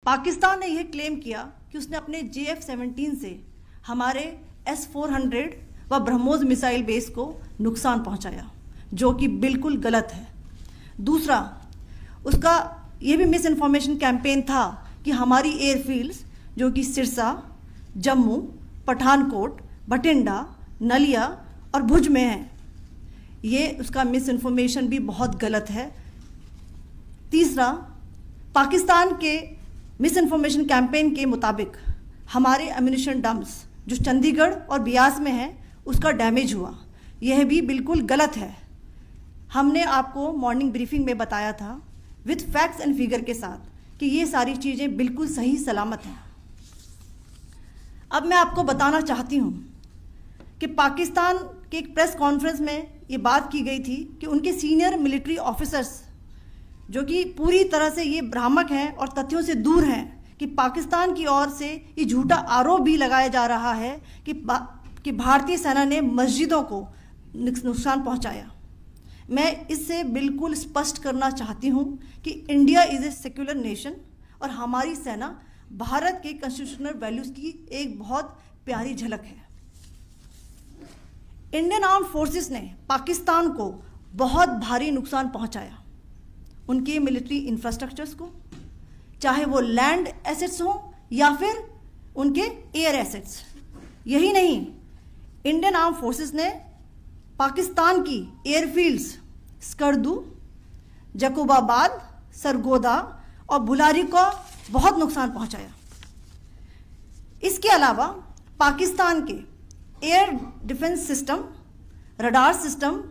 पाकिस्तान ने यह क्लेम किया कि उसने अपने JF-17 से हमारे S-400 व ब्रह्मोस मिसाइल बेस को नुकसान पहुंचाया, जो कि बिल्कुल गलत है। दूसरा, उसका यह भी मिस इन्फॉर्मेशन कैंपेन था कि हमारी एयरफील्ड्स जो कि सिरसा, जम्मू, पठानकोट, बठिंडा, नलिया और भुज में हैं, ये उसका मिस इन्फॉर्मेशन भी बहुत गलत है। तीसरा, पाकिस्तान के मिस इन्फॉर्मेशन कैंपेन के मुताबिक हमारे एम्यूनिशन डंप्स जो चंडीगढ़ और बियास में है उसका डैमेज हुआ, यह भी बिल्कुल गलत है। हमने आपको मॉर्निंग ब्रीफिंग में बताया था विथ फैक्ट्स एंड फिगर के साथ कि ये सारी चीज़ें बिल्कुल सही सलामत हैं। अब मैं आपको बताना चाहती हूँ कि पाकिस्तान के एक प्रेस कॉन्फ्रेंस में ये बात की गई थी कि उनके सीनियर मिलिट्री ऑफिसर्स जो कि पूरी तरह से ये भ्रामक हैं और तथ्यों से दूर हैं कि पाकिस्तान की ओर से ये झूठा आरोप भी लगाया जा रहा है कि भारतीय सेना ने मस्जिदों को नुकसान पहुंचाया। मैं इससे बिल्कुल स्पष्ट करना चाहती हूं कि India is a secular nation और हमारी सेना भारत के कॉन्स्टिट्यूशनल वैल्यूज़ की एक बहुत प्यारी झलक है। इंडियन आर्म्ड फोर्सेस ने पाकिस्तान को बहुत भारी नुकसान पहुंचाया, उनके मिलिट्री इंफ्रास्ट्रक्चर्स को, चाहे वो लैंड एसेट्स हों या फिर उनके एयर एसेट्स। यही नहीं, इंडियन आर्म फोर्सेस ने पाकिस्तान की एयरफील्ड्स स्कर्दू, जकोबाबाद, सरगोदा और बुलारी को बहुत नुकसान पहुंचाया। इसके अलावा पाकिस्तान के air defence system, radar system,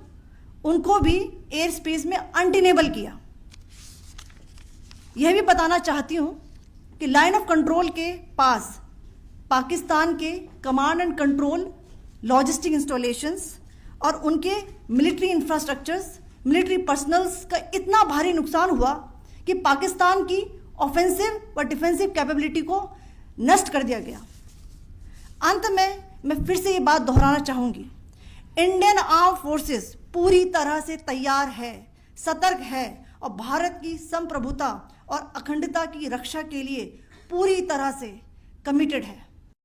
उनको भी एयर स्पेस में अनटेनेबल किया। यह भी बताना चाहती हूँ कि लाइन ऑफ कंट्रोल के पास पाकिस्तान के command and control logistic installations और उनके मिलिट्री इंफ्रास्ट्रक्चर्स, मिलिट्री पर्सनल्स का इतना भारी नुकसान हुआ कि पाकिस्तान की ऑफेंसिव व डिफेंसिव कैपेबिलिटी को नष्ट कर दिया गया। अंत में मैं फिर से ये बात दोहराना चाहूँगी, इंडियन आर्म फोर्सेस पूरी तरह से तैयार है, सतर्क है और भारत की संप्रभुता और अखंडता की रक्षा के लिए पूरी तरह से कमिटेड है।